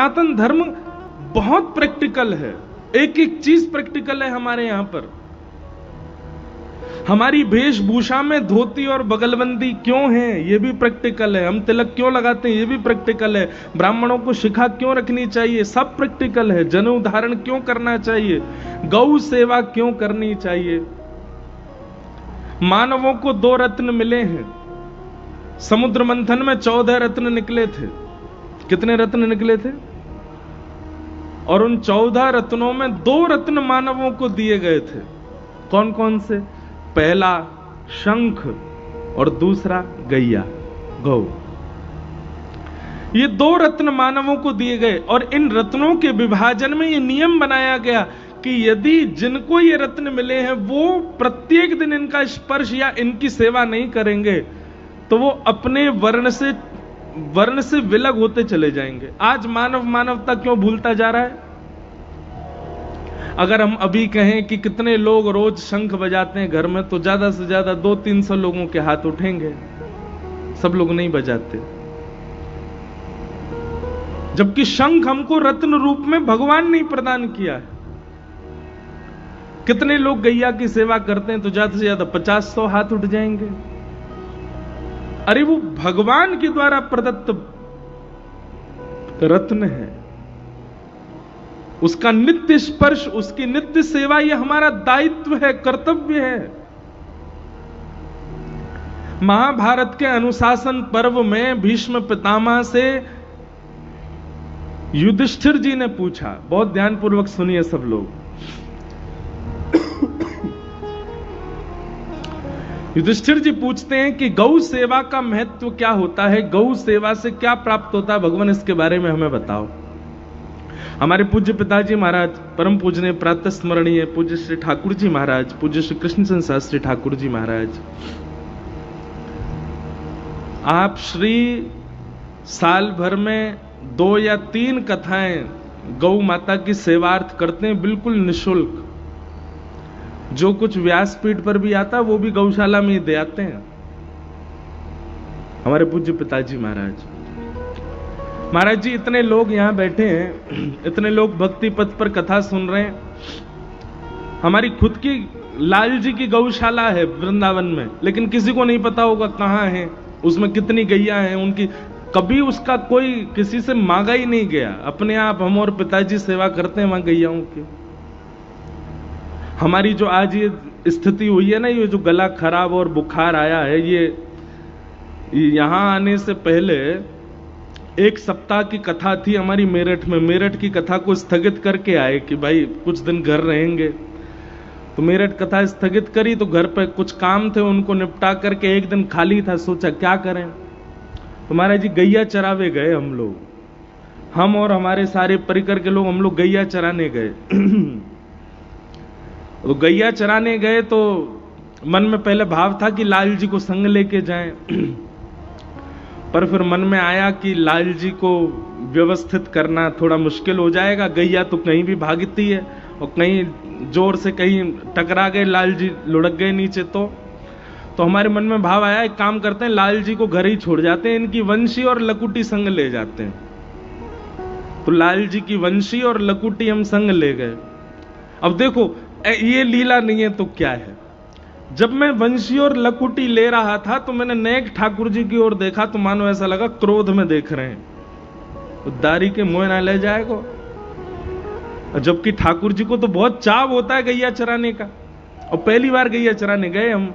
सनातन धर्म बहुत प्रैक्टिकल है, एक एक चीज प्रैक्टिकल है हमारे यहां पर। हमारी वेशभूषा में धोती और बगलबंदी क्यों है, यह भी प्रैक्टिकल है। हम तिलक क्यों लगाते हैं, यह भी प्रैक्टिकल है। ब्राह्मणों को शिखा क्यों रखनी चाहिए, सब प्रैक्टिकल है। जनेऊ धारण क्यों करना चाहिए, गौ सेवा क्यों करनी चाहिए। मानवों को 2 रत्न मिले हैं। समुद्र मंथन में 14 रत्न निकले थे। कितने रत्न निकले थे? और उन 14 रत्नों में 2 रत्न मानवों को दिए गए थे। कौन कौन से? पहला शंख और दूसरा गैया, गौ। ये 2 रत्न मानवों को दिए गए। और इन रत्नों के विभाजन में ये नियम बनाया गया कि यदि जिनको ये रत्न मिले हैं वो प्रत्येक दिन इनका स्पर्श या इनकी सेवा नहीं करेंगे तो वो अपने वर्ण से विलग होते चले जाएंगे। आज मानवता क्यों भूलता जा रहा है? अगर हम अभी कहें कि कितने लोग रोज शंख बजाते हैं घर में, तो ज्यादा से ज्यादा 200-300 लोगों के हाथ उठेंगे। सब लोग नहीं बजाते। जबकि शंख हमको रत्न रूप में भगवान ने प्रदान किया है। कितने लोग गैया की सेवा करते हैं, तो ज्यादा से ज्यादा 50-100 हाथ उठ जाएंगे। अरे वो भगवान के द्वारा प्रदत्त रत्न है, उसका नित्य स्पर्श, उसकी नित्य सेवा, यह हमारा दायित्व है, कर्तव्य है। महाभारत के अनुशासन पर्व में भीष्म पितामह से युधिष्ठिर जी ने पूछा, बहुत ध्यानपूर्वक सुनिए सब लोग। युधिष्ठिर जी पूछते हैं कि गौ सेवा का महत्व क्या होता है, गौ सेवा से क्या प्राप्त होता है भगवान, इसके बारे में हमें बताओ। हमारे पूज्य पिताजी महाराज, परम पूजनीय प्रातः स्मरणीय पूज्य श्री ठाकुर जी महाराज, पूज्य श्री कृष्ण चंद्र शास्त्री ठाकुर जी महाराज, आप श्री साल भर में 2 या 3 कथाएं गौ माता की सेवार्थ करते हैं, बिल्कुल निःशुल्क। जो कुछ व्यासपीठ पर भी आता है वो भी गौशाला में ही दे आते हैं हमारे पूज्य पिताजी महाराज। महाराज जी, इतने लोग यहां बैठे हैं, इतने लोग भक्ति पथ पर कथा सुन रहे हैं। हमारी खुद की लाल जी की गौशाला है वृंदावन में, लेकिन किसी को नहीं पता होगा कहां है, उसमें कितनी गैया हैं उनकी। कभी उसका कोई किसी से मांगा ही नहीं गया, अपने आप हम और पिताजी सेवा करते हैं वहां गैयाओं की। हमारी जो आज ये स्थिति हुई है ना, ये जो गला खराब और बुखार आया है, ये यहां आने से पहले 1 सप्ताह की कथा थी हमारी मेरठ में। मेरठ की कथा को स्थगित करके आए कि भाई कुछ दिन घर रहेंगे, तो मेरठ कथा स्थगित करी। तो घर पे कुछ काम थे, उनको निपटा करके 1 दिन खाली था, सोचा क्या करें। तो महाराज जी गैया चरावे गए हम लोग, हम और हमारे सारे परिकर के लोग, हम लोग गैया चराने गए। तो गैया चराने गए तो मन में पहले भाव था कि लाल जी को संग लेके जाएं, पर फिर मन में आया कि लाल जी को व्यवस्थित करना थोड़ा मुश्किल हो जाएगा। गैया तो कहीं भी भागती है और कहीं जोर से कहीं टकरा गए, लाल जी लुढ़क गए नीचे। तो हमारे मन में भाव आया, एक काम करते हैं, लाल जी को घर ही छोड़ जाते हैं, इनकी वंशी और लकुटी संग ले जाते हैं। तो लाल जी की वंशी और लकुटी हम संग ले गए। अब देखो ये लीला नहीं है तो क्या है। जब मैं वंशी और लकुटी ले रहा था तो मैंने नेक ठाकुर जी की ओर देखा, तो मानो ऐसा लगा क्रोध में देख रहे हैं, तो दारी के मुंह ना ले जाएगा। जबकि ठाकुर जी को तो बहुत चाव होता है गैया चराने का, और पहली बार गैया चराने गए हम।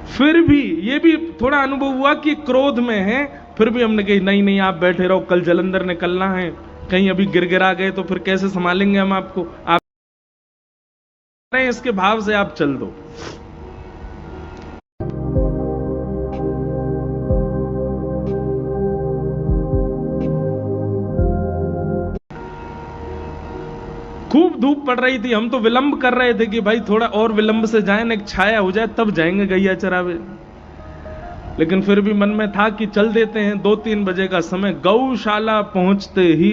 फिर भी ये भी थोड़ा अनुभव हुआ कि क्रोध में है, फिर भी हमने कही नहीं नहीं आप बैठे रहो, कल जलंधर निकलना है, कहीं अभी गिर गए तो फिर कैसे संभालेंगे हम आपको, आप इसके भाव से आप चल दो। खूब धूप पड़ रही थी, हम तो विलंब कर रहे थे कि भाई थोड़ा और विलंब से जाएं, एक छाया हो जाए तब जाएंगे गैया चरावे। लेकिन फिर भी मन में था कि चल देते हैं। 2-3 बजे का समय, गौशाला पहुंचते ही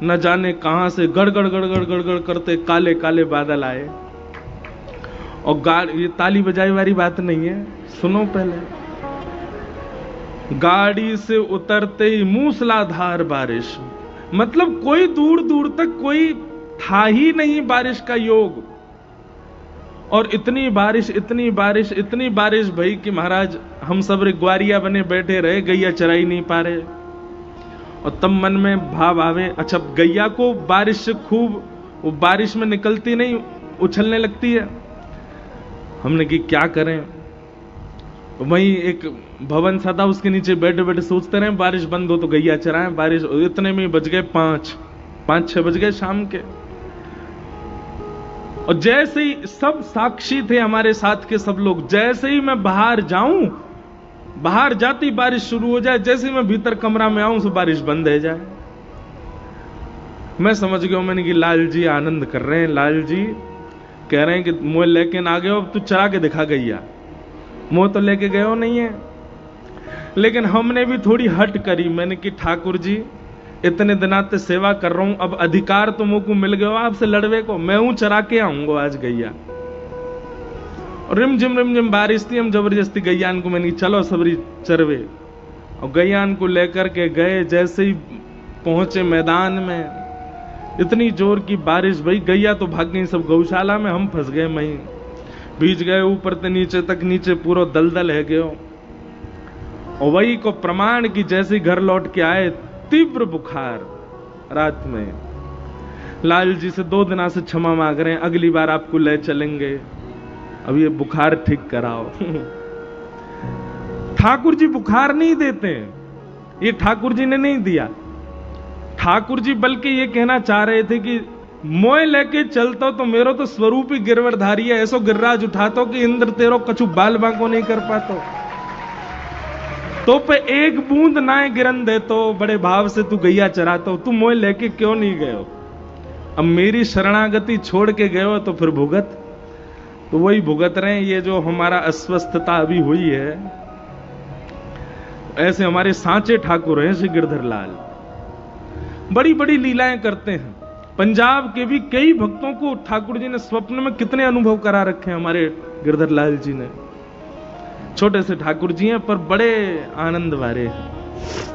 न जाने कहां से गड़गड़ गड़गड़ गड़गड़ करते काले काले बादल आए। और ये ताली बजाई वाली बात नहीं है, सुनो पहले। गाड़ी से उतरते ही मूसलाधार बारिश, मतलब कोई दूर दूर तक कोई था ही नहीं बारिश का योग। और इतनी बारिश इतनी बारिश इतनी बारिश भई कि महाराज हम सब ग्वारिया बने बैठे रहे, गैया चराई नहीं पा रहे। और तब मन में भाव आवे, अच्छा गैया को बारिश से खूब, वो बारिश में निकलती नहीं, उछलने लगती है। हमने कि क्या करें। वहीं एक भवन सा था, उसके नीचे बैठे बैठे सोचते रहे बारिश बंद हो तो गैया चराएं। बारिश इतने में बज गए 5-6 बज गए शाम के। और जैसे ही सब साक्षी थे हमारे साथ के सब लोग, जैसे ही मैं बाहर जाऊं, बाहर जाती बारिश शुरू हो जाए, जैसे ही मैं भीतर कमरा में आऊं तो बारिश बंद हो जाए। मैं समझ गया, मैंने कि लाल जी आनंद कर रहे हैं, लाल जी कह रहे हैं कि मुझे लेके ना गए, अब तू चरा के दिखा गैया। मुझे तो लेके गए हो नहीं है। लेकिन हमने भी थोड़ी हट करी। मैंने कि ठाकुर जी इतने दिनाते सेवा कर रहा हूं, अब अधिकार तो मुझको मिल गया आपसे लड़वे को, मैं हूं चरा के आऊंगा आज गैया। और रिमझिम बारिश थी, हम जबरदस्ती गैयान को, मैंने चलो सबरी चरवे। और गैयान को लेकर के गए, जैसे ही पहुंचे मैदान में इतनी जोर की बारिश भई, गैया तो भाग गई सब गौशाला में, हम फंस गए, मैं भीज गए ऊपर से नीचे तक, नीचे पूरा दलदल है गयो। और वही को प्रमाण की जैसे घर लौट के आए, तीव्र बुखार रात में। लाल जी से 2 दिना से क्षमा मांग रहे हैं, अगली बार आपको ले चलेंगे, अब ये बुखार ठीक कराओ। ठाकुर जी बुखार नहीं देते, ये ठाकुर जी ने नहीं दिया। ठाकुर जी बल्कि ये कहना चाह रहे थे कि मोय लेके चलता तो मेरो तो स्वरूप ही गिरवरधारी है, ऐसो गिर्राज उठाता कि इंद्र तेरो कछु बाल बांको नहीं कर पाता, तो पे एक बूंद ना गिरन दे, तो बड़े भाव से तू गैया चराता हो, तू मोय लेके क्यों नहीं गए हो? अब मेरी शरणागति छोड़ के गए हो तो फिर भुगत, तो वही भुगत रहे हैं। ये जो हमारा अस्वस्थता अभी हुई है, ऐसे हमारे सांचे ठाकुर हैं श्री गिरधर लाल, बड़ी बड़ी लीलाएं करते हैं। पंजाब के भी कई भक्तों को ठाकुर जी ने स्वप्न में कितने अनुभव करा रखे हैं हमारे गिरधर लाल जी ने। छोटे से ठाकुर जी हैं पर बड़े आनंद वाले हैं।